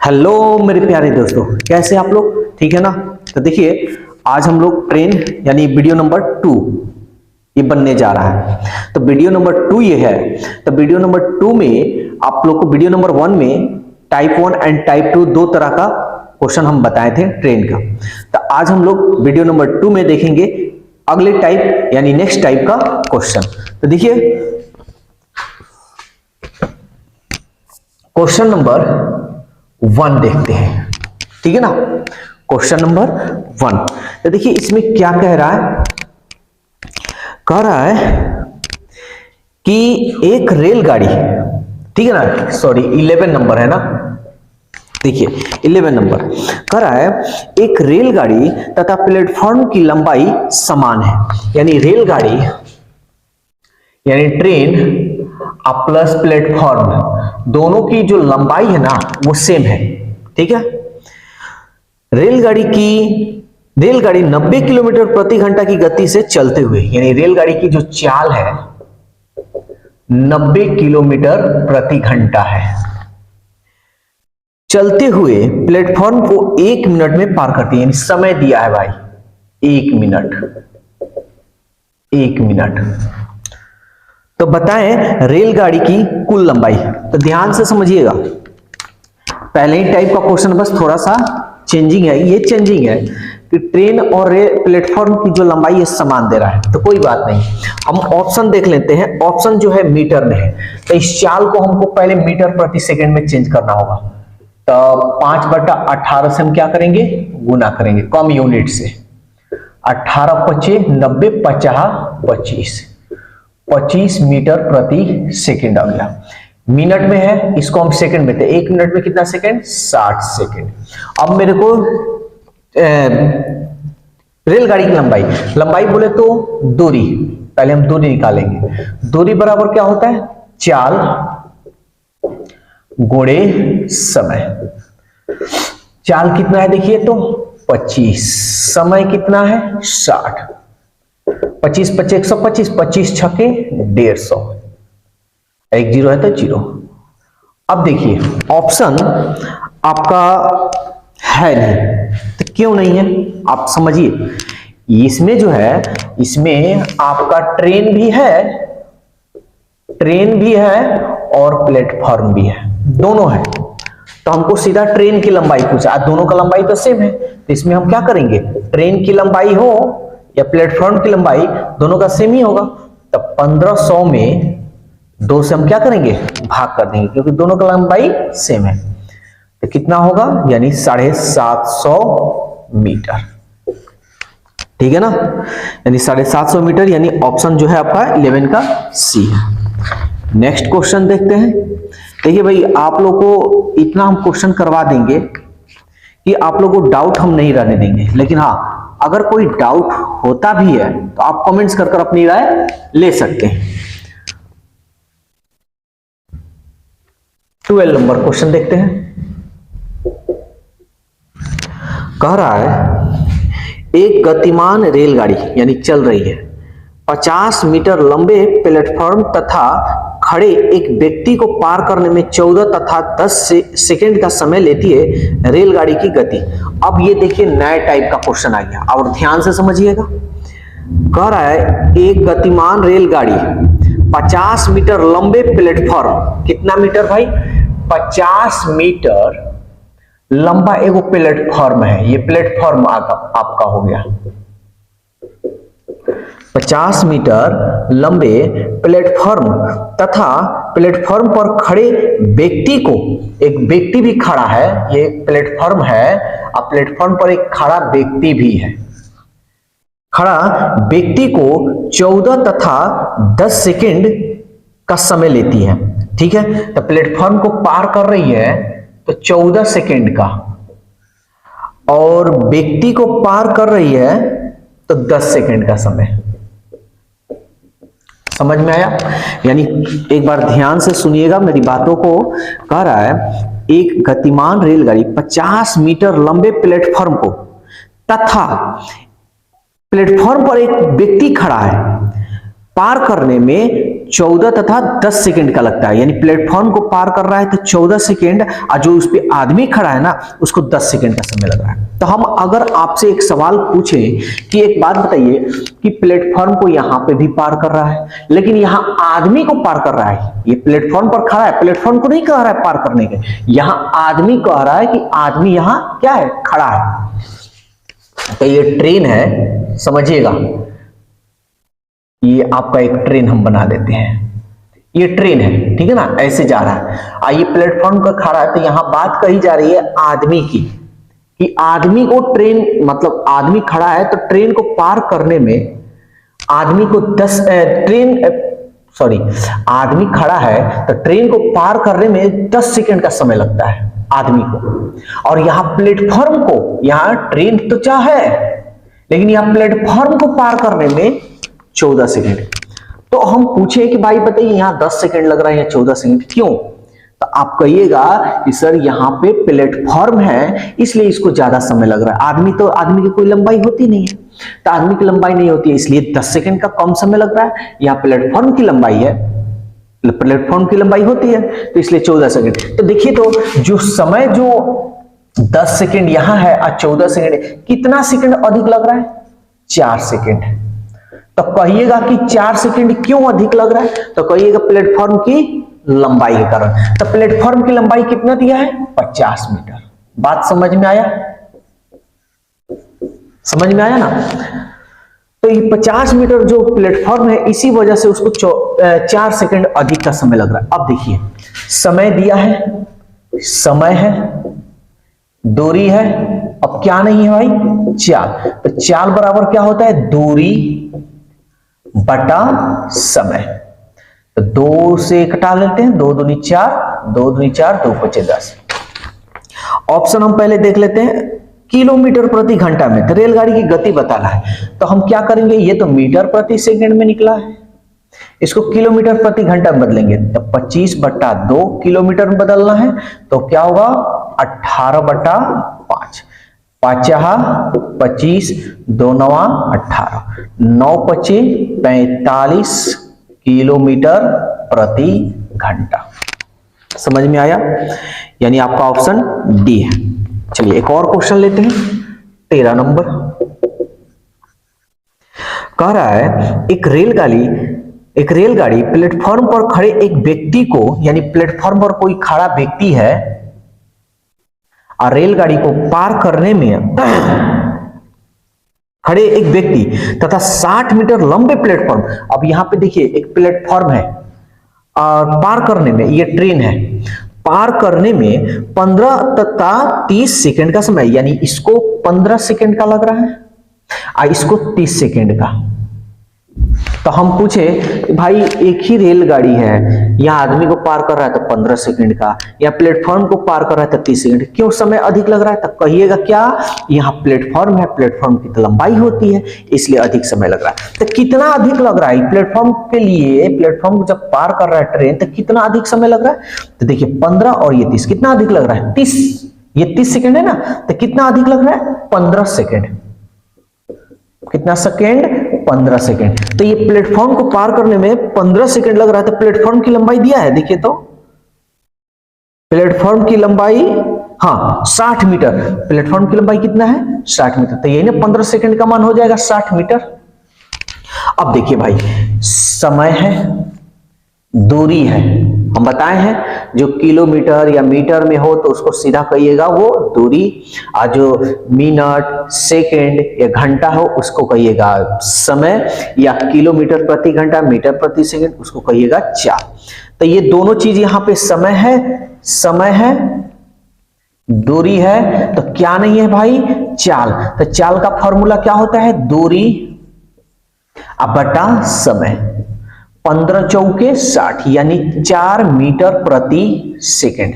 Hello मेरे प्यारे दोस्तों, कैसे आप लोग? ठीक है ना। तो देखिए, आज हम लोग ट्रेन यानी वीडियो नंबर 2 ये बनने जा रहा है। तो वीडियो नंबर 2 ये है। तो वीडियो नंबर 2 में आप लोग को वीडियो नंबर 1 में टाइप 1 एंड टाइप 2 दो तरह का क्वेश्चन हम बताए थे ट्रेन का। तो आज हम लोग वीडियो नंबर 2 में देखेंगे अगले टाइप यानी नेक्स्ट टाइप का क्वेश्चन। तो देखिए, क्वेश्चन नंबर 1 देखते हैं, ठीक है ना। क्वेश्चन नंबर 1, तो देखिए इसमें क्या कह रहा है। कह रहा है कि एक रेलगाड़ी, ठीक है ना, सॉरी 11 नंबर है ना। देखिए 11 नंबर कह रहा है एक रेलगाड़ी तथा प्लेटफॉर्म की लंबाई समान है। यानी रेलगाड़ी यानी ट्रेन प्लस प्लेटफॉर्म दोनों की जो लंबाई है ना वो सेम है, ठीक है। रेलगाड़ी 90 किलोमीटर प्रति घंटा की गति से चलते हुए, यानी रेलगाड़ी की जो चाल है 90 किलोमीटर प्रति घंटा है, चलते हुए प्लेटफॉर्म को 1 मिनट में पार करती है। यानी समय दिया है भाई 1 मिनट। तो बताएं रेलगाड़ी की कुल लंबाई। तो ध्यान से समझिएगा, पहले ही टाइप का क्वेश्चन बस थोड़ा सा चेंजिंग है। ये चेंजिंग है कि ट्रेन और प्लेटफॉर्म की जो लंबाई है समान दे रहा है, तो कोई बात नहीं। हम ऑप्शन देख लेते हैं। ऑप्शन जो है मीटर में है, तो इस चाल को हमको पहले मीटर प्रति सेकंड में चेंज करना होगा। तो 5/18 से हम क्या करेंगे, गुना करेंगे कम यूनिट से। 18 25 90 50 25 मीटर प्रति सेकंड आ गया। मिनट में है, इसको हम सेकंड में थे। 1 मिनट में कितना सेकंड, 60 सेकंड। अब मेरे को रेलगाड़ी की लंबाई बोले तो दूरी, पहले हम दूरी निकालेंगे। दूरी बराबर क्या होता है, चाल गुणे समय। चाल कितना है देखिए तो 25, समय कितना है 60। 25 25 125, 25 छके 150, एक जीरो है तो जीरो। अब देखिए ऑप्शन आपका है नहीं, तो क्यों नहीं है आप समझिए। इसमें जो है, इसमें आपका ट्रेन भी है और प्लेटफॉर्म भी है, दोनों है। तो हमको सीधा ट्रेन की लंबाई पूछा, दोनों का लंबाई तो सेम है। तो इसमें हम क्या करेंगे, ट्रेन की लंबाई हो या प्लेटफॉर्म की लंबाई, दोनों का सेम ही होगा। तब 1500 में 2 से हम क्या करेंगे, भाग कर देंगे, क्योंकि दोनों का लंबाई सेम है। तो कितना होगा, यानी 750 मीटर, ठीक है ना। यानी 750 मीटर, यानी ऑप्शन जो है आपका 11 का सी है। नेक्स्ट क्वेश्चन देखते हैं। देखिए भाई, आप लोग को इतना हम क्वेश्चन करवा देंगे कि आप लोगों को डाउट हम नहीं रहने देंगे। लेकिन हाँ, अगर कोई डाउट होता भी है तो आप कमेंट्स कर अपनी राय ले सकते हैं। 12 नंबर क्वेश्चन देखते हैं। कह रहा है एक गतिमान रेलगाड़ी यानी चल रही है, 50 मीटर लंबे प्लेटफॉर्म तथा खड़े एक व्यक्ति को पार करने में 14 तथा 10 सेकंड का समय लेती है रेलगाड़ी की गति। अब ये देखिए नया टाइप का क्वेश्चन आ गया, और ध्यान से समझिएगा। कह रहा है एक गतिमान रेलगाड़ी 50 मीटर लंबे प्लेटफॉर्म, कितना मीटर भाई, 50 मीटर लंबा एगो प्लेटफॉर्म है। ये प्लेटफॉर्म आपका हो गया 50 मीटर लंबे प्लेटफॉर्म तथा प्लेटफॉर्म पर खड़े व्यक्ति को, एक व्यक्ति भी खड़ा है, ये प्लेटफॉर्म है, अब प्लेटफॉर्म पर एक खड़ा व्यक्ति भी है। खड़ा व्यक्ति को 14 तथा 10 सेकंड का समय लेती है, ठीक है। तो प्लेटफॉर्म को पार कर रही है तो 14 सेकंड का, और व्यक्ति को पार कर रही है तो 10 सेकंड का समय। समझ में आया? यानी एक बार ध्यान से सुनिएगा मेरी बातों को। कह रहा है एक गतिमान रेलगाड़ी 50 मीटर लंबे प्लेटफॉर्म को तथा प्लेटफॉर्म पर एक व्यक्ति खड़ा है, पार करने में 14 तथा 10 सेकंड का लगता है, यानी प्लेटफॉर्म को पार कर रहा है तो 14 सेकंड, और जो उस पे आदमी खड़ा है ना उसको 10 सेकंड का समय लग रहा है। तो हम अगर आपसे एक सवाल पूछें कि एक बात बताइए कि प्लेटफॉर्म को यहां पे भी पार कर रहा है, लेकिन यहां आदमी को पार कर रहा है, ये प्लेटफॉर्म पर खड़ा है, प्लेटफॉर्म को नहीं कह रहा है पार करने के, यहां आदमी कह रहा है कि आदमी यहां क्या है, खड़ा है। तो ये ट्रेन है, समझिएगा, ये आपका एक ट्रेन हम बना देते हैं, ये ट्रेन है, ठीक है ना, ऐसे जा रहा है, आइए प्लेटफॉर्म पर खड़ा है। तो यहां बात कही जा रही है आदमी की, कि आदमी को ट्रेन, मतलब आदमी खड़ा है तो ट्रेन को पार करने में आदमी को आदमी खड़ा है तो ट्रेन को पार करने में 10 सेकंड का समय लगता है आदमी को, और यहां प्लेटफॉर्म को, यहां ट्रेन तो क्या है लेकिन यहां प्लेटफॉर्म को पार करने में 14 सेकंड। तो हम पूछे कि भाई बताइए यहां 10 सेकंड लग रहा है या 14 सेकंड, क्यों? तो आप कहिएगा कि सर यहाँ पे प्लेटफॉर्म है इसलिए इसको ज्यादा समय लग रहा है, आदमी की कोई लंबाई होती नहीं है, तो आदमी की लंबाई नहीं होती है इसलिए 10 सेकंड का कम समय लग रहा है। यहाँ प्लेटफॉर्म की लंबाई है, प्लेटफॉर्म की लंबाई होती है तो इसलिए 14 सेकंड। तो देखिए, तो जो समय जो 10 सेकंड यहां है और 14 सेकंड, कितना सेकंड अधिक लग रहा है? 4 सेकंड। तो कहिएगा कि 4 सेकंड क्यों अधिक लग रहा है? तो कहिएगा प्लेटफॉर्म की लंबाई के कारण। तो प्लेटफॉर्म की लंबाई कितना दिया है? 50 मीटर। बात समझ में आया? समझ में आया ना? तो ये 50 मीटर जो प्लेटफॉर्म है इसी वजह से उसको 4 सेकंड अधिक का समय लग रहा है। अब देखिए, समय दिया है, समय है, दूरी है, अब क्या नहीं है भाई? चाल। तो चाल बराबर क्या होता है? दूरी बटा समय। तो 2 से घटा लेते हैं, 2 दूनी 4, 2 दूनी 4, 2 पचे 10। ऑप्शन हम पहले देख लेते हैं, किलोमीटर प्रति घंटा में। तो रेलगाड़ी की गति बताना है तो हम क्या करेंगे, ये तो मीटर प्रति सेकंड में निकला है, इसको किलोमीटर प्रति घंटा में बदलेंगे। तो 25/2 किलोमीटर में बदलना है तो क्या होगा? 18/5। 5 25, 2 9 18, 9 पचे 45 किलोमीटर प्रति घंटा। समझ में आया? यानी आपका ऑप्शन डी है। चलिए एक और क्वेश्चन लेते हैं, 13 नंबर। कह रहा है एक रेलगाड़ी प्लेटफॉर्म पर खड़े एक व्यक्ति को, यानी प्लेटफॉर्म पर कोई खड़ा व्यक्ति है और रेलगाड़ी को पार करने में खड़े एक व्यक्ति तथा 60 मीटर लंबे प्लेटफॉर्म। अब यहां पे देखिए एक प्लेटफॉर्म है और पार करने में, ये ट्रेन है, पार करने में 15 तथा 30 सेकंड का समय, यानी इसको 15 सेकंड का लग रहा है और इसको 30 सेकंड का। तो हम पूछे भाई एक ही रेलगाड़ी है, यहाँ आदमी को पार कर रहा है तो 15 सेकंड का, या प्लेटफॉर्म को पार कर रहा है तो 30 सेकंड, क्यों समय अधिक लग रहा है? तो कहिएगा क्या, यहाँ प्लेटफॉर्म है, प्लेटफॉर्म की तो लंबाई होती है इसलिए अधिक समय लग रहा है। तो कितना अधिक लग रहा है प्लेटफॉर्म के लिए? प्लेटफॉर्म को जब पार कर रहा है ट्रेन तो कितना अधिक समय लग रहा है? तो देखिए 15 और ये 30, कितना अधिक लग रहा है? 30, ये 30 सेकंड है ना, तो कितना अधिक लग रहा है? 15 सेकंड। कितना सेकंड? 15 सेकंड। तो ये प्लेटफॉर्म को पार करने में 15 सेकंड लग रहा है। तो प्लेटफॉर्म की लंबाई दिया है, देखिए तो प्लेटफॉर्म की लंबाई, हाँ 60 मीटर। प्लेटफॉर्म की लंबाई कितना है? 60 मीटर। तो यही ना 15 सेकंड का मान हो जाएगा 60 मीटर। अब देखिए भाई, समय है, दूरी है, हम बताए हैं जो किलोमीटर या मीटर में हो तो उसको सीधा कहिएगा वो दूरी, और जो मिनट, सेकंड या घंटा हो उसको कहिएगा समय, या किलोमीटर प्रति घंटा, मीटर प्रति सेकंड उसको कहिएगा चाल। तो ये दोनों चीज यहाँ पे समय है, दूरी है, तो क्या नहीं है भाई? चाल। तो चाल का फॉर्मूला क्या होता है? दूरी बटा समय। 15 चौके 60, यानी 4 मीटर प्रति सेकंड।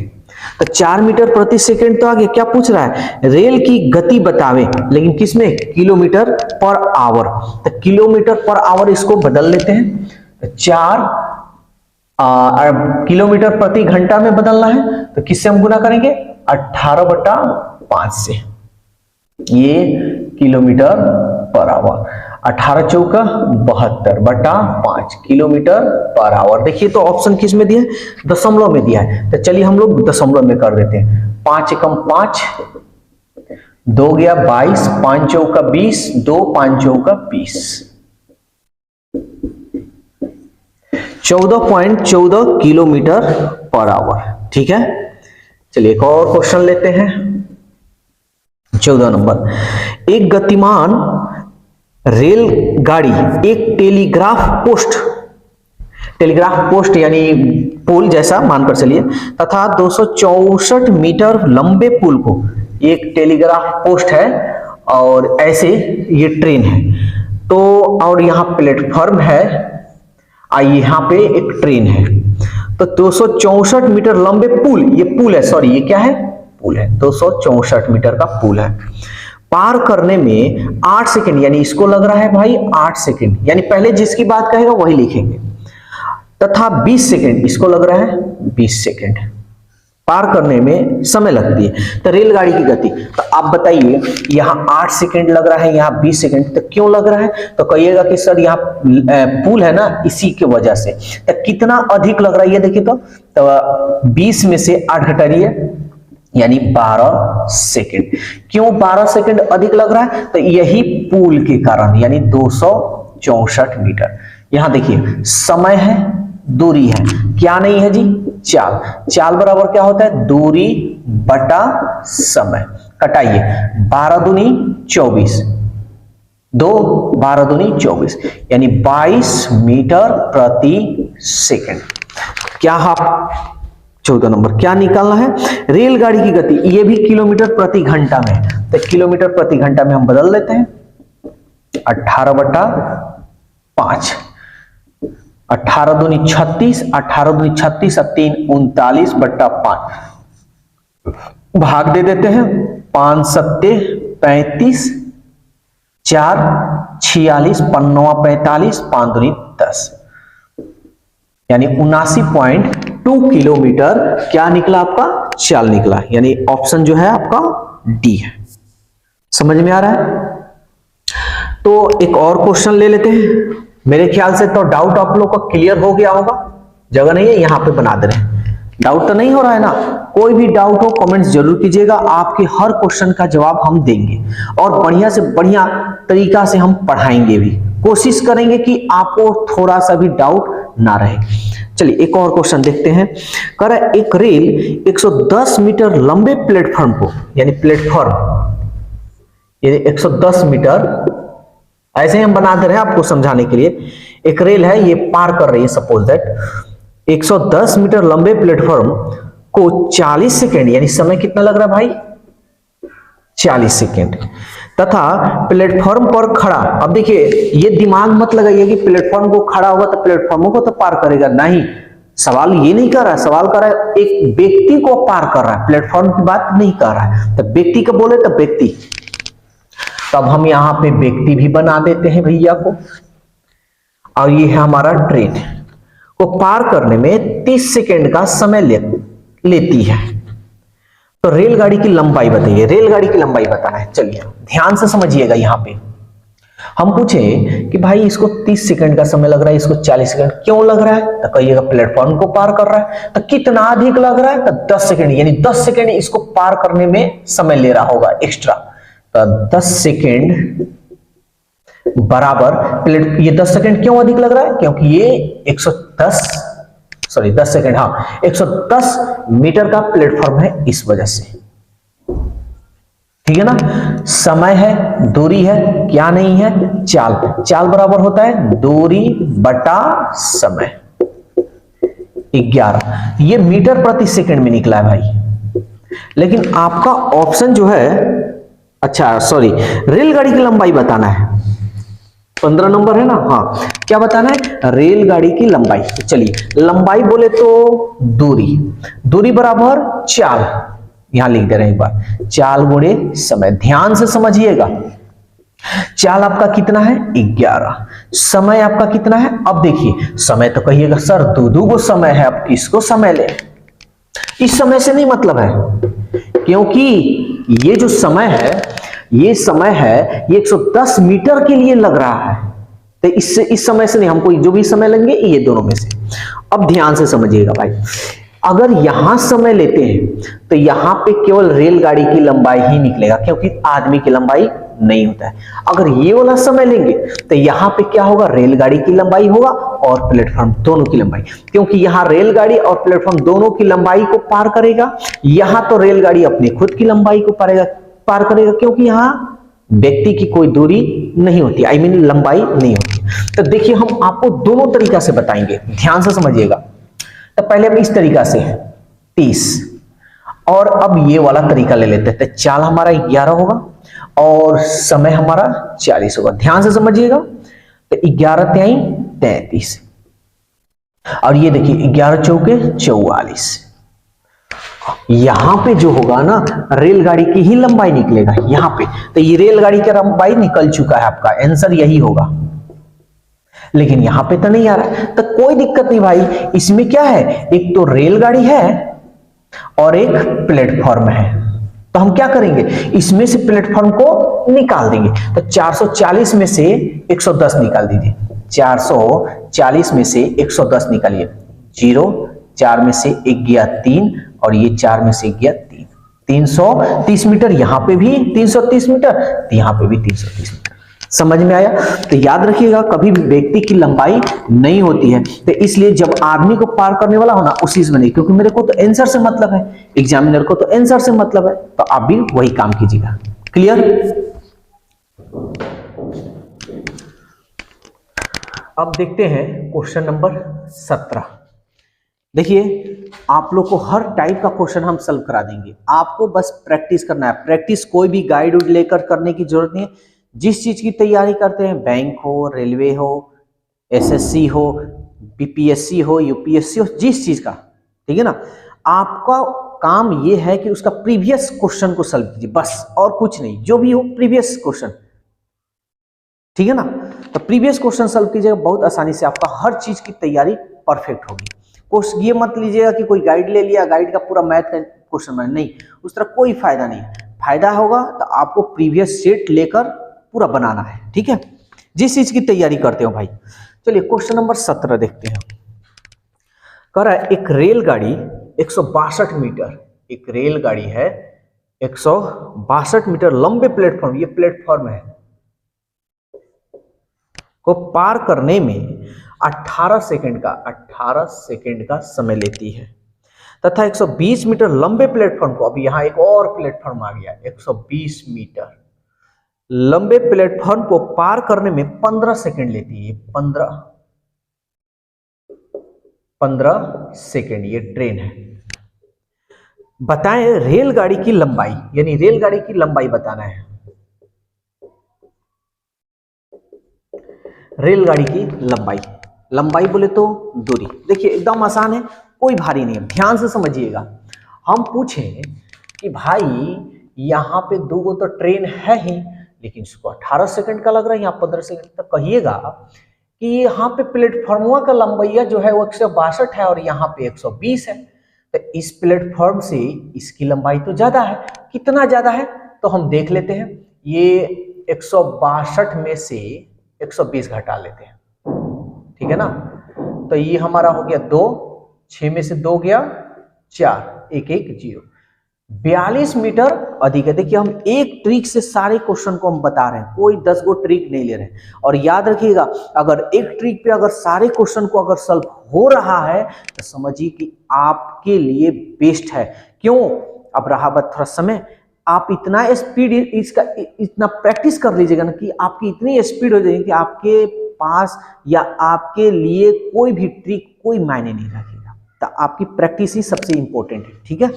तो 4 मीटर प्रति सेकंड तो आगे क्या पूछ रहा है? रेल की गति बतावे, लेकिन किसमें? Kilometre per hour. तो किलोमीटर पर आवर इसको बदल लेते हैं, तो 4 किलोमीटर प्रति घंटा में बदलना है तो किससे हम गुना करेंगे? 18/5 से, ये किलोमीटर पर आवर। 18 चौका 72 बटा 5 किलोमीटर पर आवर। देखिए तो ऑप्शन किस में दिया है, दशमलव में दिया है, तो चलिए हम लोग दशमलव में कर देते हैं। 5 एकम 5, 2 गया 22, 5 चौका 20, 2 5 चौका 20, 14.14 किलोमीटर पर आवर। ठीक है, चलिए एक और क्वेश्चन लेते हैं। 14 नंबर, एक गतिमान रेलगाड़ी एक टेलीग्राफ पोस्ट यानी पुल जैसा मानकर चलिए, तथा 264 मीटर लंबे पुल को, एक टेलीग्राफ पोस्ट है और ऐसे ये ट्रेन है, तो और यहाँ प्लेटफॉर्म है, आइए यहाँ पे एक ट्रेन है, तो 264 मीटर लंबे पुल, ये पुल है, सॉरी ये क्या है, पुल है, 264 मीटर का पुल है, पार करने में 8 सेकंड, यानी इसको लग रहा है भाई 8 सेकंड, यानी पहले जिसकी बात कहेगा वही लिखेंगे, तथा 20 सेकंड, इसको लग रहा है 20 सेकंड पार करने में समय लगती है। तो रेलगाड़ी की गति, तो आप बताइए यहाँ 8 सेकंड लग रहा है, यहाँ 20 सेकंड, तो क्यों लग रहा है, तो कहिएगा कि सर यहाँ पुल है ना इसी की वजह से। तो कितना अधिक लग रहा है ये देखिए, तो 20 में से 8 घटाइए यानी 12 सेकंड। क्यों 12 सेकंड अधिक लग रहा है, तो यही पुल के कारण, यानी 264 मीटर। यहां देखिए समय है, दूरी है, क्या नहीं है जी, चाल। चाल बराबर क्या होता है, दूरी बटा समय। कटाइए, 12 दूनी 24, 2 12 दूनी 24, यानी 22 मीटर प्रति सेकंड। क्या आप 14 नंबर क्या निकालना है, रेलगाड़ी की गति, ये भी किलोमीटर प्रति घंटा में, तो किलोमीटर प्रति घंटा में हम बदल लेते हैं, 18 बटा 5, 18 दूनी 36, 18 दूनी 36 और 3 39 बट्टा 5, भाग दे देते हैं, 5 सत्ते 35, 4 46, 5 45, 5 दूनी 10, यानी 79.2 किलोमीटर क्या निकला आपका, चाल निकला, यानी ऑप्शन जो है आपका डी है। समझ में आ रहा है। तो एक और क्वेश्चन ले लेते हैं। मेरे ख्याल से तो डाउट आप लोग का क्लियर हो गया होगा, जगह नहीं है यहां पे बना दे रहे हैं, डाउट तो नहीं हो रहा है ना। कोई भी डाउट हो कमेंट्स जरूर कीजिएगा, आपके हर क्वेश्चन का जवाब हम देंगे और बढ़िया से बढ़िया तरीका से हम पढ़ाएंगे भी, कोशिश करेंगे कि आपको थोड़ा सा भी डाउट ना रहे। चलिए एक और क्वेश्चन देखते हैं। कह रहा है एक रेल 110 मीटर लंबे प्लेटफॉर्म को, यानी प्लेटफॉर्म ये 110 मीटर, ऐसे ही हम बना दे रहे हैं आपको समझाने के लिए। एक रेल है, ये पार कर रही है, सपोज दैट 110 मीटर लंबे प्लेटफॉर्म को 40 सेकेंड, यानी समय कितना लग रहा है भाई, 40 सेकेंड, तथा प्लेटफॉर्म पर खड़ा। अब देखिए ये दिमाग मत लगाइए कि प्लेटफॉर्म को खड़ा होगा तो प्लेटफॉर्म को तो पार करेगा, नहीं, सवाल ये नहीं कर रहा है, सवाल कर रहा है एक व्यक्ति को पार कर रहा है, प्लेटफॉर्म की बात नहीं कर रहा है। तो व्यक्ति को बोले तो व्यक्ति, तब हम यहां पे व्यक्ति भी बना देते हैं भैया को, और ये है हमारा ट्रेन को पार करने में 30 सेकेंड का समय लेती है। तो रेलगाड़ी की लंबाई बताइए, रेलगाड़ी की लंबाई बताना है। चलिए ध्यान से समझिएगा, यहां पे हम पूछे कि भाई इसको 30 सेकंड का समय लग रहा है, इसको 40 सेकंड क्यों लग रहा है, तो कहिएगा प्लेटफॉर्म को पार कर रहा है। तो कितना अधिक लग रहा है, तो 10 सेकंड, यानी 10 सेकंड इसको पार करने में समय ले रहा होगा एक्स्ट्रा। तो 10 सेकंड बराबर ये 10 सेकंड क्यों अधिक लग रहा है, क्योंकि ये 10 सेकंड, हाँ 110 मीटर का प्लेटफॉर्म है, इस वजह से, ठीक है ना। समय है, दूरी है, क्या नहीं है, चाल। चाल बराबर होता है दूरी बटा समय, 11, ये मीटर प्रति सेकंड में निकला है भाई। लेकिन आपका ऑप्शन जो है, अच्छा सॉरी, रेलगाड़ी की लंबाई बताना है, 15 नंबर है ना, हाँ क्या बताना है, रेलगाड़ी की लंबाई। तो चलिए लंबाई बोले तो दूरी, दूरी बराबर चाल, यहां लिख दे रहे हैं एक बार, चाल गुणे समय। ध्यान से समझिएगा, चाल आपका कितना है 11, समय आपका कितना है। अब देखिए समय तो कहिएगा सर दो को समय है, अब किसको समय ले, इस समय से नहीं मतलब है, क्योंकि ये जो समय है ये समय है, ये 110 मीटर के लिए लग रहा है, तो इससे इस समय से नहीं, हमको जो भी समय लेंगे ये दोनों में से। अब ध्यान से समझिएगा भाई, अगर यहां समय लेते हैं तो यहां पे केवल रेलगाड़ी की लंबाई ही निकलेगा, क्योंकि आदमी की लंबाई नहीं होता है। अगर ये वाला समय लेंगे तो यहां पे क्या होगा, रेलगाड़ी की लंबाई होगा और प्लेटफॉर्म दोनों की लंबाई, क्योंकि यहां रेलगाड़ी और प्लेटफॉर्म दोनों की लंबाई को पार करेगा। यहां तो रेलगाड़ी अपनी खुद की लंबाई को पार करेगा, क्योंकि यहां व्यक्ति की कोई दूरी नहीं होती, आई मीन लंबाई नहीं होती। तो देखिए हम आपको दोनों तरीका से बताएंगे, ध्यान से समझिएगा। तो पहले हम इस तरीका से 30, और अब ये वाला तरीका ले लेते हैं। तो चाल हमारा 11 होगा और समय हमारा 40 होगा। ध्यान से समझिएगा। तो 11 तिहाई 33, और ये देखिए 11 चौके 44। यहां पे जो होगा ना, रेलगाड़ी की ही लंबाई निकलेगा यहां पे। तो ये रेलगाड़ी की लंबाई निकल चुका है, आपका आंसर यही होगा। लेकिन यहां पे तो नहीं आ रहा, तो कोई दिक्कत नहीं भाई। इसमें क्या है, एक तो रेलगाड़ी है और एक प्लेटफॉर्म है। तो हम क्या करेंगे, इसमें से प्लेटफॉर्म को निकाल देंगे। तो 440 में से 110 निकाल दीजिए। 440 में से 110 निकालिए। 0, 4 में से 1 गया 3, और ये 4 में से 1 गया 3। 330 मीटर, यहां पे भी 330 मीटर, यहां पे भी 330 मीटर। समझ में आया? तो याद रखिएगा, कभी भी व्यक्ति की लंबाई नहीं होती है, तो इसलिए जब आदमी को पार करने वाला हो ना, उसी से नहीं, क्योंकि मेरे को तो आंसर से मतलब है, एग्जामिनर को तो आंसर से मतलब है, तो आप भी वही काम कीजिएगा। क्लियर? अब देखते हैं क्वेश्चन नंबर 17। देखिए आप लोग को हर टाइप का क्वेश्चन हम सॉल्व करा देंगे, आपको बस प्रैक्टिस करना है। प्रैक्टिस कोई भी गाइड लेकर करने की जरूरत नहीं है। जिस चीज की तैयारी करते हैं, बैंक हो, रेलवे हो, एसएससी हो, बीपीएससी हो, यूपीएससी हो, जिस चीज का, ठीक है ना, आपका काम यह है कि उसका प्रीवियस क्वेश्चन को सॉल्व कीजिए बस, और कुछ नहीं। जो भी हो प्रीवियस क्वेश्चन, ठीक है ना। तो प्रीवियस क्वेश्चन सॉल्व कीजिएगा, बहुत आसानी से आपका हर चीज की तैयारी परफेक्ट होगी। ये मत लीजिएगा कि कोई गाइड ले लिया, गाइड का पूरा मैथ का क्वेश्चन बना, नहीं, उस तरह कोई फायदा नहीं। फायदा होगा तो आपको प्रीवियस सेट लेकर पूरा बनाना है, ठीक है, जिस चीज की तैयारी करते हो भाई। चलिए क्वेश्चन नंबर 17 देखते हैं। कह रहा है एक रेलगाड़ी 162 मीटर, एक रेलगाड़ी है 162 मीटर लंबे प्लेटफॉर्म, ये प्लेटफॉर्म है, को पार करने में 18 सेकंड का समय लेती है, तथा 120 मीटर लंबे प्लेटफॉर्म को, अब यहां एक और प्लेटफॉर्म आ गया, 120 मीटर लंबे प्लेटफॉर्म को पार करने में 15 सेकंड लेती है। 15 सेकंड ये ट्रेन है। बताएं रेलगाड़ी की लंबाई, यानी रेलगाड़ी की लंबाई बताना है। रेलगाड़ी की लंबाई बोले तो दूरी। देखिए एकदम आसान है, कोई भारी नहीं है, ध्यान से समझिएगा। हम पूछें कि भाई यहां पे 2 तो ट्रेन है ही, लेकिन इसको 18 सेकंड का लग रहा है, यहाँ 15 सेकंड तक, कहिएगा कि यहाँ पे प्लेटफॉर्म का लंबाई जो है वो 162 है और यहाँ पे 120 है, तो इस प्लेटफॉर्म से इसकी लंबाई तो ज्यादा है। कितना ज्यादा है तो हम देख लेते हैं। ये 162 में से 120 घटा लेते हैं, ठीक है ना। तो ये हमारा हो गया 2, 6 में से 2 गया 4, 1 1 0, 42 मीटर अधिक है। देखिए हम एक ट्रिक से सारे क्वेश्चन को हम बता रहे हैं, कोई 10 गो ट्रिक नहीं ले रहे हैं। और याद रखिएगा, अगर एक ट्रिक पे अगर सारे क्वेश्चन को अगर सॉल्व हो रहा है तो समझिए कि आपके लिए बेस्ट है। क्यों? अब रहा बात थोड़ा समय, आप इतना स्पीड इसका इतना प्रैक्टिस कर लीजिएगा ना कि आपकी इतनी स्पीड हो जाएगी कि आपके पास या आपके लिए कोई भी ट्रिक कोई मायने नहीं रखेगा। तो आपकी प्रैक्टिस ही सबसे इंपॉर्टेंट है, ठीक है।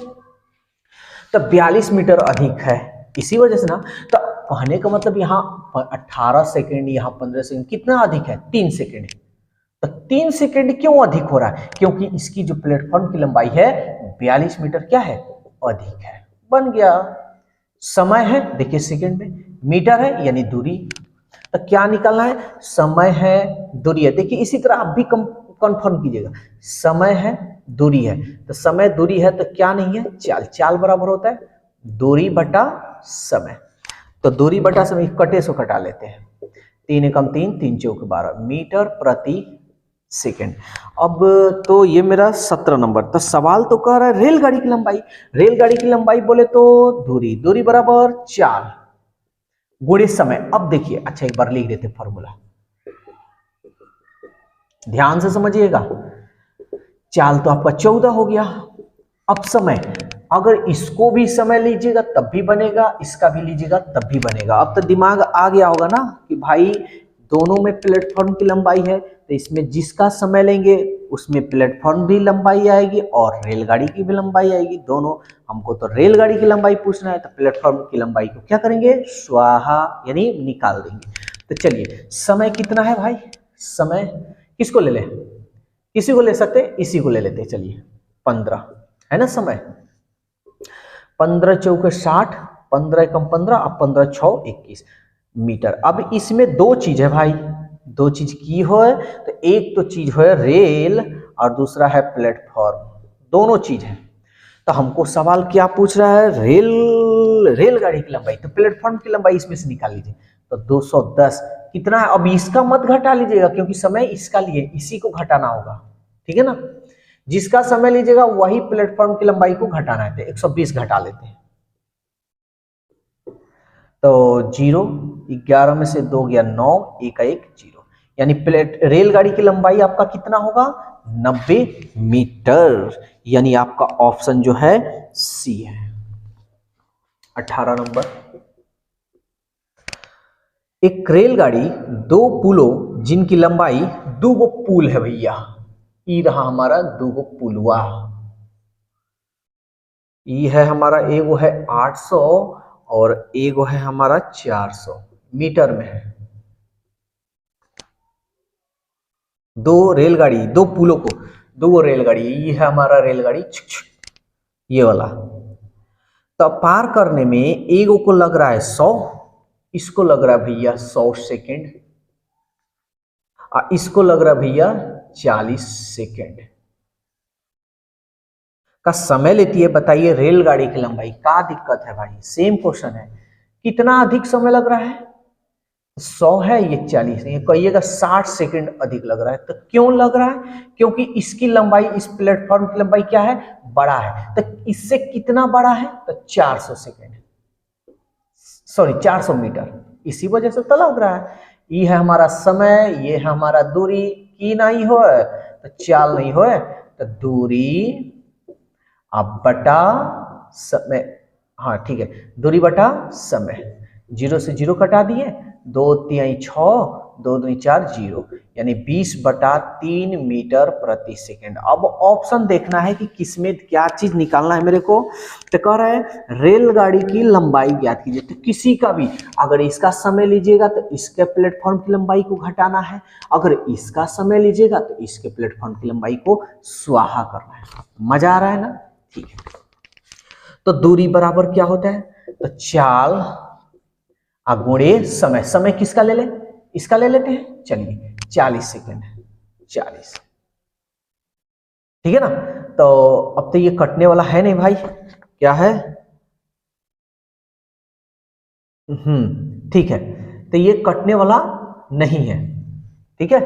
तो 42 मीटर अधिक है, इसी वजह से ना, तो कहने का मतलब यहाँ 18 सेकेंड, यहाँ 15 सेकेंड, कितना अधिक है? 3 सेकेंड। तो 3 सेकेंड क्यों अधिक हो रहा है? क्योंकि इसकी जो प्लेटफॉर्म की लंबाई है 42 मीटर क्या है? अधिक है। बन गया। समय है, देखिए सेकेंड में, मीटर है यानी दूरी, तो क्या निकालना है? समय है, दूरी है। देखिए इसी तरह आप भी कंफर्म कीजिएगा, समय है, दूरी है, तो समय दूरी है तो क्या नहीं है? चाल। चाल बराबर होता है दूरी बटा समय। तो दूरी बटा समय कटे सो कटा लेते हैं, 3 एकम 3, 3 चौक 12 मीटर प्रति सेकेंड। अब तो ये मेरा 17 नंबर। तो सवाल तो कह रहा है रेलगाड़ी की लंबाई। रेलगाड़ी की लंबाई बोले तो दूरी, दूरी बराबर चाल गुणे समय। अब देखिए, अच्छा एक बार लिख देते फॉर्मूला, ध्यान से समझिएगा। चाल तो आपका 14 हो गया। अब समय, अगर इसको भी समय लीजिएगा तब भी बनेगा, इसका भी लीजिएगा तब भी बनेगा। अब तो दिमाग आ गया होगा ना कि भाई दोनों में प्लेटफॉर्म की लंबाई है, तो इसमें जिसका समय लेंगे उसमें प्लेटफॉर्म भी लंबाई आएगी और रेलगाड़ी की भी लंबाई आएगी दोनों। हमको तो रेलगाड़ी की लंबाई पूछना है, तो प्लेटफॉर्म की लंबाई को क्या करेंगे, स्वाहा यानी निकाल देंगे। तो चलिए, समय कितना है भाई, समय किसको ले लें, किसी को ले सकते हैं, इसी को ले लेते हैं। चलिए 15 है ना समय, 15 चौके 60, 15 एकम 15, अब 15 छः 21 मीटर। अब इसमें दो चीज है भाई, दो चीज की हो, तो एक तो चीज है रेल और दूसरा है प्लेटफॉर्म, दोनों चीज है। तो हमको सवाल क्या पूछ रहा है, रेलगाड़ी की लंबाई, तो प्लेटफॉर्म की लंबाई इसमें से निकाल लीजिए। तो 210 कितना है, अब इसका मत घटा लीजिएगा क्योंकि समय इसका लिए, इसी को घटाना होगा, ठीक है ना। जिसका समय लीजिएगा वही प्लेटफॉर्म की लंबाई को घटाना है, तो 120 घटा लेते हैं। तो 0, 11 में से 2 गया 9, 1 1 0, यानी रेलगाड़ी की लंबाई आपका कितना होगा, 90 मीटर। यानी आपका ऑप्शन जो है सी है। 18 नंबर, एक रेलगाड़ी दो पुलों जिनकी लंबाई 2 गो पुल है भैया, ई रहा हमारा 2 गो पुलवा, ई है हमारा, एगो है 800 और एगो है हमारा 400 मीटर में है। दो रेलगाड़ी, दो पुलों को, दो रेलगाड़ी, ये है हमारा रेलगाड़ी, ये वाला। तो पार करने में एगो को लग रहा है 100, इसको लग रहा है भैया 100 सेकेंड, और इसको लग रहा है भैया 40 सेकेंड का समय लेती है। बताइए रेलगाड़ी की लंबाई, क्या दिक्कत है भाई, सेम क्वेश्चन है। कितना अधिक समय लग रहा है, 100 है, ये 40 है, ये कहिएगा 60 सेकंड अधिक लग रहा है। तो क्यों लग रहा है, क्योंकि इसकी लंबाई, इस प्लेटफॉर्म की लंबाई क्या है, बड़ा है। तो इससे कितना बड़ा है, तो 400 सेकंड, सॉरी 400 मीटर, इसी वजह से तो लग रहा है। ये है हमारा समय, ये है हमारा दूरी, की नहीं हो तो चाल नहीं हो, तो दूरी अब बटा समय, हाँ ठीक है, दूरी बटा समय। 0 से 0 कटा दिए, 2 3 6, 2 2 4 0, यानी 20/3 मीटर प्रति सेकेंड। अब ऑप्शन देखना है कि किसमें क्या चीज निकालना है मेरे को। तो कह रहा है रेलगाड़ी की लंबाई ज्ञात कीजिए, तो किसी का भी, अगर इसका समय लीजिएगा तो इसके प्लेटफॉर्म की लंबाई को घटाना है, अगर इसका समय लीजिएगा तो इसके प्लेटफॉर्म की लंबाई को स्वाहा करना है। मजा आ रहा है ना, ठीक है। तो दूरी बराबर क्या होता है, तो चाल गुणे समय, समय किसका ले ले, इसका ले लेते हैं, चलिए 40 सेकेंड, 40, ठीक है ना। तो अब तो ये कटने वाला है नहीं भाई, क्या है, ठीक है, तो ये कटने वाला नहीं है, ठीक है।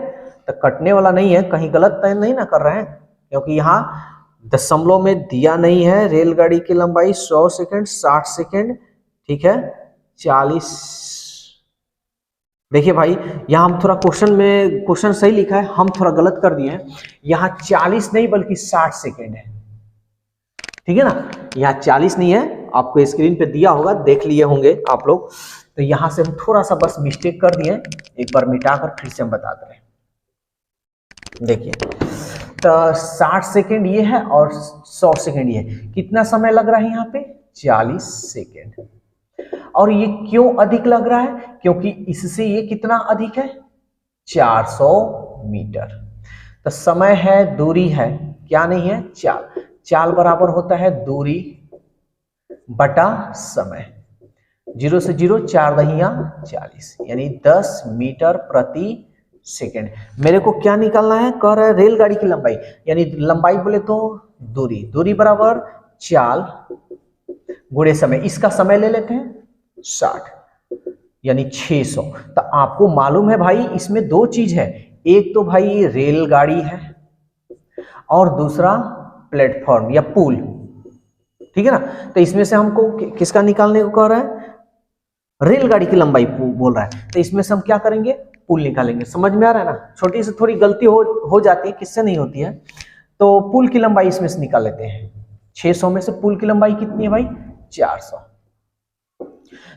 तो कटने वाला नहीं है, कहीं गलत तय नहीं ना कर रहे हैं, क्योंकि यहाँ दशमलव में दिया नहीं है। रेलगाड़ी की लंबाई 100 सेकेंड, 60 सेकेंड, ठीक है, 40। देखिए भाई, यहाँ हम थोड़ा क्वेश्चन में, क्वेश्चन सही लिखा है, हम थोड़ा गलत कर दिए हैं। यहाँ 40 नहीं बल्कि 60 सेकेंड है, ठीक है ना। यहाँ 40 नहीं है, आपको स्क्रीन पे दिया होगा, देख लिए होंगे आप लोग। तो यहाँ से हम थोड़ा सा बस मिस्टेक कर दिए, एक बार मिटाकर फिर से हम बता दे रहे हैं। देखिए, तो 60 सेकेंड ये है और 100 सेकेंड ये है। कितना समय लग रहा है यहाँ पे, 40 सेकेंड। और ये क्यों अधिक लग रहा है, क्योंकि इससे ये कितना अधिक है, 400 मीटर। तो समय है, दूरी है, क्या नहीं है, चाल। चाल बराबर होता है दूरी बटा समय। 0 से 0, 4 दहिया 40, यानी 10 मीटर प्रति सेकेंड। मेरे को क्या निकालना है, कह रहा है रेलगाड़ी की लंबाई, यानी लंबाई बोले तो दूरी, दूरी बराबर चाल गुणे समय। इसका समय ले लेते हैं 60, यानी 600। तो आपको मालूम है भाई इसमें दो चीज है, एक तो भाई रेलगाड़ी है और दूसरा प्लेटफॉर्म या पुल, ठीक है ना। तो इसमें से हमको किसका निकालने को कह रहा है, रेलगाड़ी की लंबाई बोल रहा है। तो इसमें से हम क्या करेंगे, पुल निकालेंगे। समझ में आ रहा है ना, छोटी से थोड़ी गलती हो जाती है, किससे नहीं होती है। तो पुल की लंबाई इसमें से निकाल लेते हैं। 600 में से पुल की लंबाई कितनी है भाई, 400।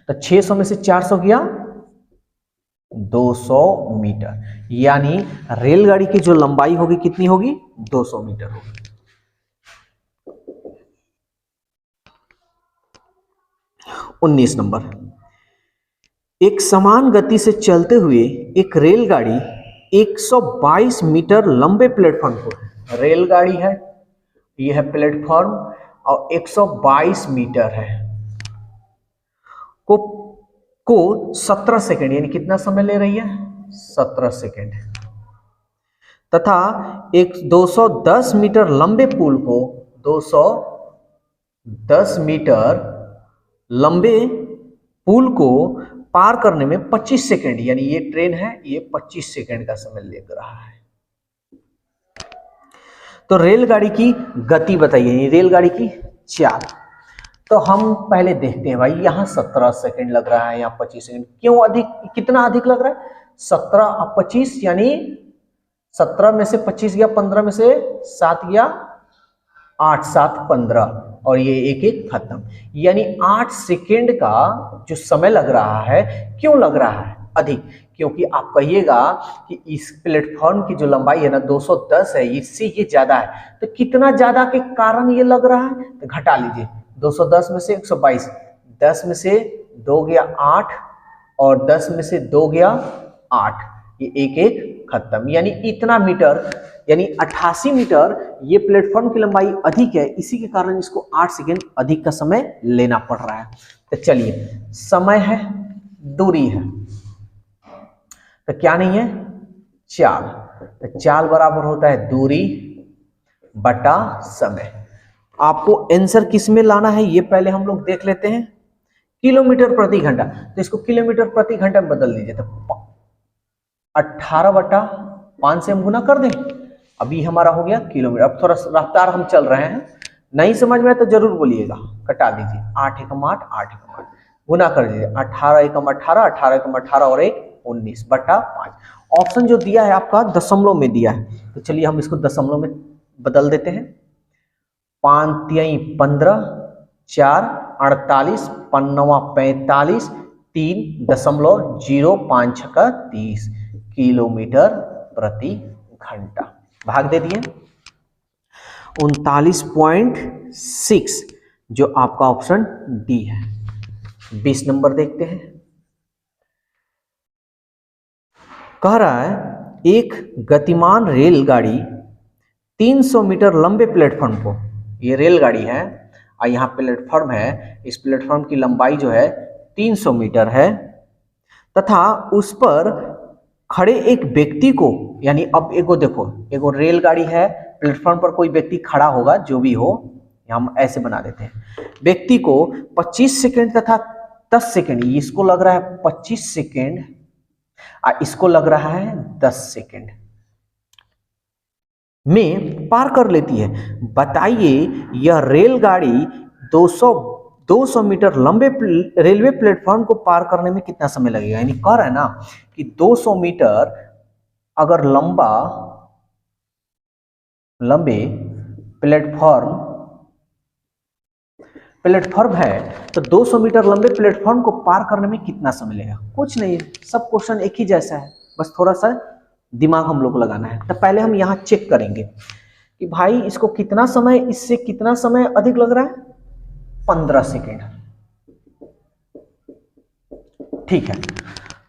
तो 600 में से 400 गया 200 मीटर, यानी रेलगाड़ी की जो लंबाई होगी कितनी होगी, 200 मीटर होगी। उन्नीस नंबर, एक समान गति से चलते हुए एक रेलगाड़ी 122 मीटर लंबे प्लेटफॉर्म को, रेलगाड़ी है, यह है प्लेटफॉर्म और 122 मीटर है, को 17 सेकंड यानी कितना समय ले रही है, 17 सेकंड, तथा एक 210 मीटर लंबे पुल को 210 मीटर लंबे पुल को पार करने में 25 सेकंड, यानी ये ट्रेन है, ये 25 सेकंड का समय ले रहा है। तो रेलगाड़ी की गति बताइए, रेलगाड़ी की चाल। तो हम पहले देखते हैं भाई, यहां 17 सेकंड लग रहा है, यहां 25 सेकंड, क्यों अधिक, कितना अधिक लग रहा है, 17 और 25, यानी 17 में से 25 गया, 15 में से 7 गया, 8 7 15, और ये एक एक खत्म, यानी 8 सेकेंड का जो समय लग रहा है, क्यों लग रहा है अधिक, क्योंकि आप कहिएगा कि इस प्लेटफॉर्म की जो लंबाई है ना 210 है, इससे ये ज्यादा है, तो कितना ज्यादा के कारण ये लग रहा है, तो घटा लीजिए 210 में से 122, 10 में से 2 गया 8 और 10 में से 2 गया 8, ये एक एक खत्म, यानी इतना मीटर, यानी 88 मीटर ये प्लेटफॉर्म की लंबाई अधिक है, इसी के कारण इसको 8 सेकंड अधिक का समय लेना पड़ रहा है। तो चलिए, समय है, दूरी है, तो क्या नहीं है, चाल। तो चाल बराबर होता है दूरी बटा समय। आपको आंसर किस में लाना है ये पहले हम लोग देख लेते हैं, किलोमीटर प्रति घंटा। तो इसको किलोमीटर प्रति घंटा में बदल दीजिए, तो 18/5 से हम गुना कर दें, अभी हमारा हो गया किलोमीटर। अब थोड़ा रफ्तार हम चल रहे हैं, नहीं समझ में तो जरूर बोलिएगा, कटा दीजिए, 8 एकम 8, 8 एकम 8, गुना कर दीजिए, 18 एकम 18, 18 एकम 18 और 1 19/5। ऑप्शन जो दिया है आपका दशमलव में दिया है, तो चलिए हम इसको दशमलव में बदल देते हैं। 5 तियाई 15, 4 48, 5 45, 3.0, 5 30 किलोमीटर प्रति घंटा। भाग दे दिए 39.6, जो आपका ऑप्शन डी है। 20 नंबर देखते हैं, कह रहा है एक गतिमान रेलगाड़ी 300 मीटर लंबे प्लेटफॉर्म को, ये रेलगाड़ी है और यहाँ प्लेटफॉर्म है, इस प्लेटफॉर्म की लंबाई जो है 300 मीटर है, तथा उस पर खड़े एक व्यक्ति को, यानी अब एगो देखो, एगो रेलगाड़ी है, प्लेटफॉर्म पर कोई व्यक्ति खड़ा होगा, जो भी हो, हम ऐसे बना देते हैं, व्यक्ति को 25 सेकंड तथा 10 सेकंड, इसको लग रहा है 25 सेकंड और इसको लग रहा है 10 सेकंड में पार कर लेती है। बताइए यह रेलगाड़ी 200 मीटर लंबे रेलवे प्लेटफॉर्म को पार करने में कितना समय लगेगा। यानी कह रहा है ना कि 200 मीटर अगर लंबे प्लेटफॉर्म है, तो 200 मीटर लंबे प्लेटफॉर्म को पार करने में कितना समय लगेगा। कुछ नहीं, सब क्वेश्चन एक ही जैसा है, बस थोड़ा सा दिमाग हम लोग को लगाना है। तो पहले हम यहाँ चेक करेंगे कि भाई इसको कितना समय, इससे कितना समय अधिक लग रहा है, 15 सेकेंड। ठीक है,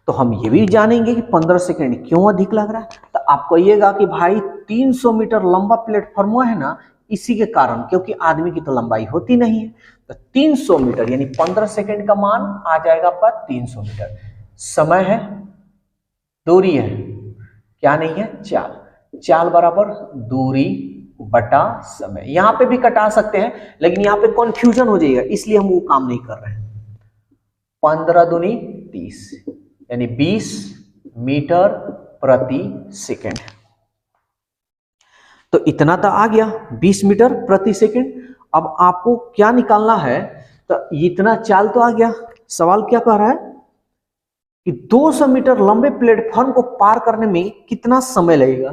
तो हम ये भी जानेंगे कि 15 सेकेंड क्यों अधिक लग रहा है। तो आप कहिएगा कि भाई 300 मीटर लंबा प्लेटफॉर्म है ना, इसी के कारण, क्योंकि आदमी की तो लंबाई होती नहीं है, तो 300 मीटर यानी 15 सेकेंड का मान आ जाएगा आपका 300 मीटर। समय है, दूरी है, क्या नहीं है, चाल। चाल बराबर दूरी बटा समय। यहां पे भी कटा सकते हैं, लेकिन यहां पे कंफ्यूजन हो जाएगा, इसलिए हम वो काम नहीं कर रहे हैं। 15 दूनी 30 यानी 20 मीटर प्रति सेकंड। तो इतना तो आ गया 20 मीटर प्रति सेकंड। अब आपको क्या निकालना है, तो इतना चाल तो आ गया। सवाल क्या कह रहा है कि 200 मीटर लंबे प्लेटफॉर्म को पार करने में कितना समय लगेगा,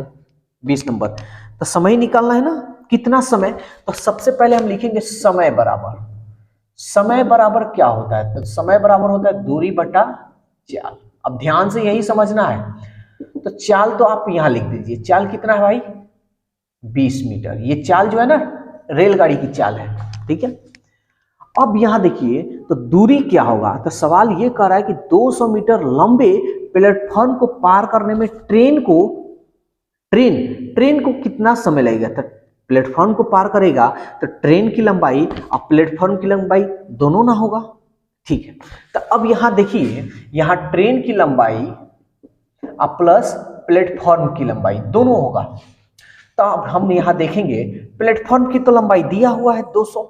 20 नंबर। तो समय निकालना है ना, कितना समय। तो सबसे पहले हम लिखेंगे समय बराबर, समय बराबर क्या होता है, तो समय बराबर होता है दूरी बटा चाल। अब ध्यान से यही समझना है। तो चाल तो आप यहां लिख दीजिए, चाल कितना है भाई 20 मीटर। ये चाल जो है ना रेलगाड़ी की चाल है, ठीक है। अब यहां देखिए तो दूरी क्या होगा, तो सवाल ये कह रहा है कि 200 मीटर लंबे प्लेटफॉर्म को पार करने में ट्रेन को कितना समय लगेगा। तो प्लेटफॉर्म को पार करेगा तो ट्रेन की लंबाई और प्लेटफॉर्म की लंबाई दोनों ना होगा, ठीक है। तो अब यहां देखिए, यहां ट्रेन की लंबाई प्लस प्लेटफॉर्म की लंबाई दोनों होगा। तो अब हम यहां देखेंगे प्लेटफॉर्म की तो लंबाई दिया हुआ है 200,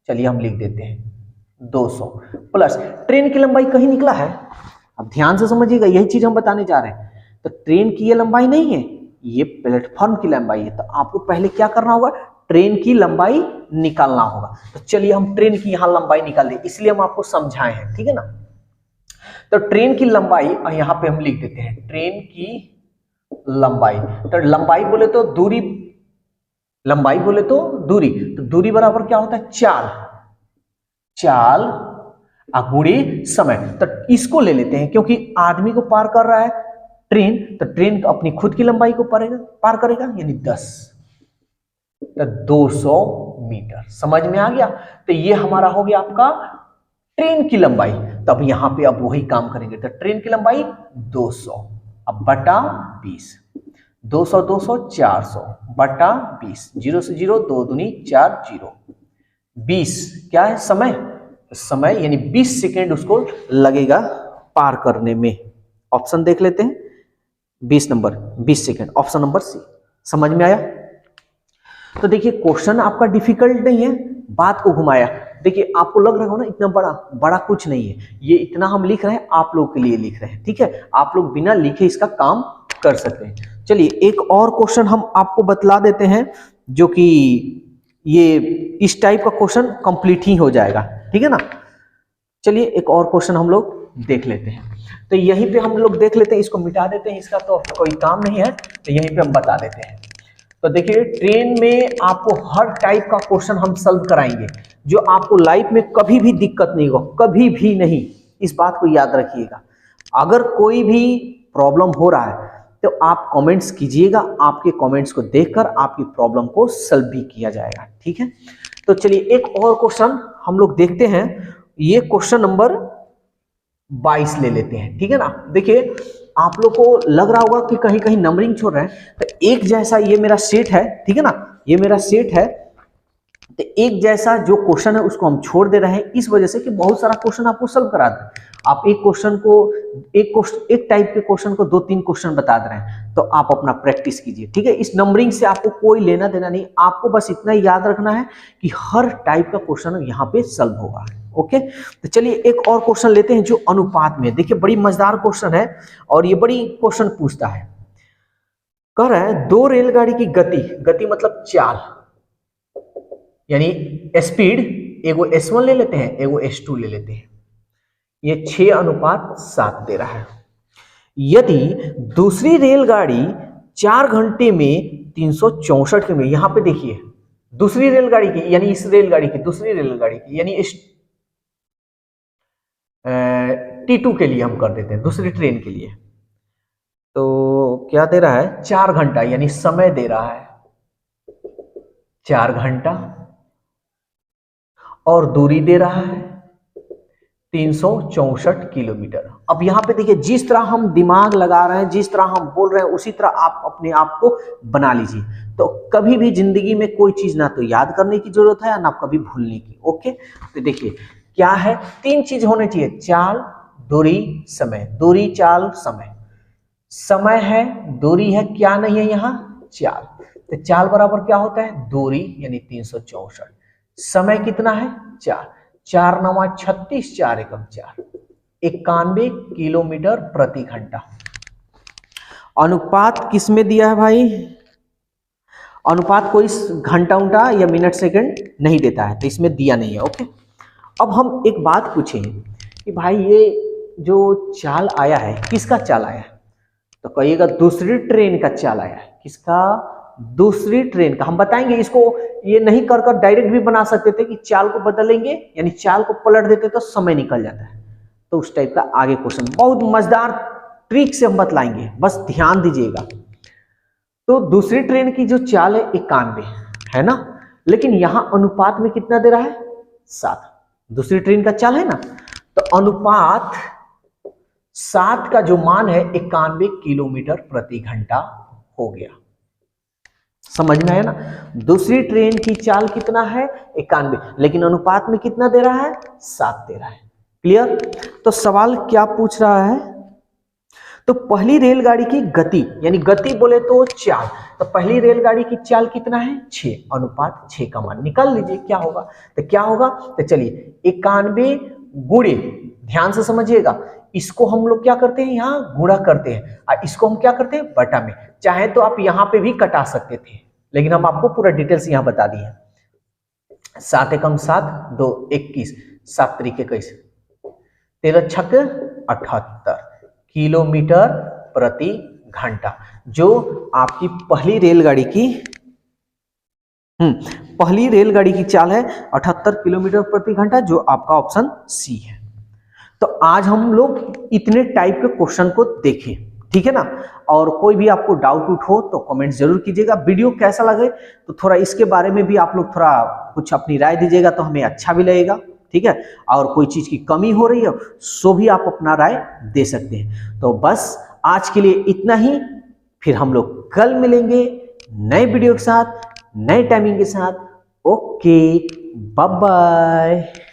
चलिए हम लिख देते हैं 200 प्लस ट्रेन की लंबाई कहीं निकला है। अब ध्यान से समझिएगा, यही चीज हम बताने जा रहे हैं। तो ट्रेन की ये लंबाई नहीं है, ये प्लेटफॉर्म की लंबाई है। तो आपको पहले क्या करना होगा, ट्रेन की लंबाई निकालना होगा। तो चलिए हम ट्रेन की यहां लंबाई निकाल दें, इसलिए हम आपको समझाए हैं, ठीक है ना। तो ट्रेन की लंबाई और यहां पे हम लिख देते हैं ट्रेन की लंबाई। तो लंबाई बोले तो दूरी, लंबाई बोले तो दूरी, तो दूरी बराबर क्या होता है चाल गुणे समय। तो इसको ले लेते हैं, क्योंकि आदमी को पार कर रहा है ट्रेन, तो ट्रेन अपनी खुद की लंबाई को पार करेगा यानी 10, तो 200 मीटर। समझ में आ गया। तो ये हमारा हो गया आपका ट्रेन की लंबाई। तब यहां पे अब वही काम करेंगे। तो ट्रेन की लंबाई 200 अब बटा 20, 200 200 400 बटा 20, 0 से 0 2 दूनी 4 0, 20 क्या है समय, समय यानी 20 सेकेंड उसको लगेगा पार करने में। ऑप्शन देख लेते हैं, 20 number 20 second, option number C. समझ में आया। तो देखिए क्वेश्चन आपका डिफिकल्ट नहीं है, बात को घुमाया। देखिए आपको लग रहा हो ना इतना बड़ा कुछ नहीं है, ये इतना हम लिख रहे हैं आप लोग के लिए लिख रहे हैं, ठीक है। आप लोग बिना लिखे इसका काम कर सकते हैं। चलिए एक और क्वेश्चन हम आपको बतला देते हैं, जो कि ये इस टाइप का क्वेश्चन कंप्लीट ही हो जाएगा, ठीक है ना। चलिए एक और क्वेश्चन हम लोग देख लेते हैं। तो यहीं पे हम लोग देख लेते हैं, इसको मिटा देते हैं, इसका तो कोई काम नहीं है, तो यहीं पे हम बता देते हैं। तो देखिए ट्रेन में आपको हर टाइप का क्वेश्चन हम सॉल्व कराएंगे, जो आपको लाइफ में कभी भी दिक्कत नहीं हो, कभी भी नहीं। इस बात को याद रखिएगा। अगर कोई भी प्रॉब्लम हो रहा है तो आप कमेंट्स कीजिएगा, आपके कमेंट्स को देखकर आपकी प्रॉब्लम को सॉल्व भी किया जाएगा, ठीक है। तो चलिए एक और क्वेश्चन हम लोग देखते हैं। ये क्वेश्चन नंबर 22 ले लेते हैं, ठीक है ना। देखिए आप लोग को लग रहा होगा कि कहीं कहीं नंबरिंग छोड़ रहे हैं, तो एक जैसा ये मेरा सेट है, ठीक है ना, ये मेरा सेट है। तो एक जैसा जो क्वेश्चन है उसको हम छोड़ दे रहे हैं, इस वजह से कि बहुत सारा क्वेश्चन आपको सॉल्व करा दें। आप एक क्वेश्चन को एक टाइप के क्वेश्चन को 2-3 क्वेश्चन बता दे रहे हैं, तो आप अपना प्रैक्टिस कीजिए, ठीक है। इस नंबरिंग से आपको कोई लेना देना नहीं, आपको बस इतना याद रखना है कि हर टाइप का क्वेश्चन यहाँ पे सॉल्व होगा, ओके। तो चलिए एक और क्वेश्चन लेते हैं जो अनुपात में। देखिए बड़ी मजेदार क्वेश्चन है और ये बड़ी क्वेश्चन पूछता है। कह रहा है दो रेलगाड़ी की गति मतलब चाल यानी स्पीड, एगो S1 ले लेते हैं, एगो S2 ले लेते हैं। ये 6:7 दे रहा है। यदि दूसरी रेलगाड़ी 4 घंटे में 364 किलोमीटर, यहां पे देखिए दूसरी रेलगाड़ी की यानी इस रेलगाड़ी की, दूसरी रेलगाड़ी की यानी T2 के लिए हम कर देते हैं, दूसरी ट्रेन के लिए। तो क्या दे रहा है 4 घंटा यानी समय दे रहा है 4 घंटा, और दूरी दे रहा है 364 किलोमीटर। अब यहां पे देखिए जिस तरह हम दिमाग लगा रहे हैं, जिस तरह हम बोल रहे हैं, उसी तरह आप अपने आप को बना लीजिए। तो कभी भी जिंदगी में कोई चीज ना तो याद करने की जरूरत है ना कभी भूलने की, ओके। तो देखिए क्या है, 3 चीज होने चाहिए, चाल, दूरी, समय। दूरी, चाल, समय। समय है, दूरी है, क्या नहीं है यहाँ चाल। तो चाल बराबर क्या होता है दूरी यानी 364, समय कितना है 4, 4 9 36, 4 एकम 4, 91 किलोमीटर प्रति घंटा। अनुपात किस में दिया है भाई? अनुपात कोई घंटा उंटा या मिनट सेकंड नहीं देता है, तो इसमें दिया नहीं है। ओके, अब हम एक बात पूछें कि भाई ये जो चाल आया है किसका चाल आया है? तो कहिएगा दूसरी ट्रेन का चाल आया है। किसका? दूसरी ट्रेन का। हम बताएंगे इसको, ये नहीं कर कर डायरेक्ट भी बना सकते थे कि चाल को बदलेंगे, यानी चाल को पलट देते तो समय निकल जाता है। तो उस टाइप का आगे क्वेश्चन बहुत मजेदार ट्रिक से हम बतलाएंगे, बस ध्यान दीजिएगा। तो दूसरी ट्रेन की जो चाल है 91 है ना, लेकिन यहां अनुपात में कितना दे रहा है? 7। दूसरी ट्रेन का चाल है ना, तो अनुपात 7 का जो मान है 91 किलोमीटर प्रति घंटा हो गया। समझ में आया ना? दूसरी ट्रेन की चाल कितना है? 91, लेकिन अनुपात में कितना दे रहा है? 7 दे रहा है। क्लियर? तो सवाल क्या पूछ रहा है? तो पहली रेलगाड़ी की गति, यानी गति बोले तो चाल, तो पहली रेलगाड़ी की चाल कितना है? 6, अनुपात 6 का मान निकाल लीजिए क्या होगा। तो क्या होगा? तो चलिए 91 गुणे, ध्यान से समझिएगा, इसको हम लोग क्या करते हैं? यहाँ गुणा करते हैं, और इसको हम क्या करते हैं? बटा में। चाहे तो आप यहाँ पे भी कटा सकते थे, लेकिन हम आपको पूरा डिटेल्स यहाँ बता दिए। 7 एकम 7, 2 21, 7 तरीके 21, 13 छक 78 किलोमीटर प्रति घंटा, जो आपकी पहली रेलगाड़ी की चाल है 78 किलोमीटर प्रति घंटा, जो आपका ऑप्शन सी है। तो आज हम लोग इतने टाइप के क्वेश्चन को देखें, ठीक है ना। और कोई भी आपको डाउट हो तो कमेंट जरूर कीजिएगा। वीडियो कैसा लगे तो थोड़ा इसके बारे में भी आप लोग थोड़ा कुछ अपनी राय दीजिएगा, तो हमें अच्छा भी लगेगा, ठीक है। और कोई चीज की कमी हो रही है सो भी आप अपना राय दे सकते हैं। तो बस आज के लिए इतना ही, फिर हम लोग कल मिलेंगे नए वीडियो के साथ, नए टाइमिंग के साथ। Okay, bye bye.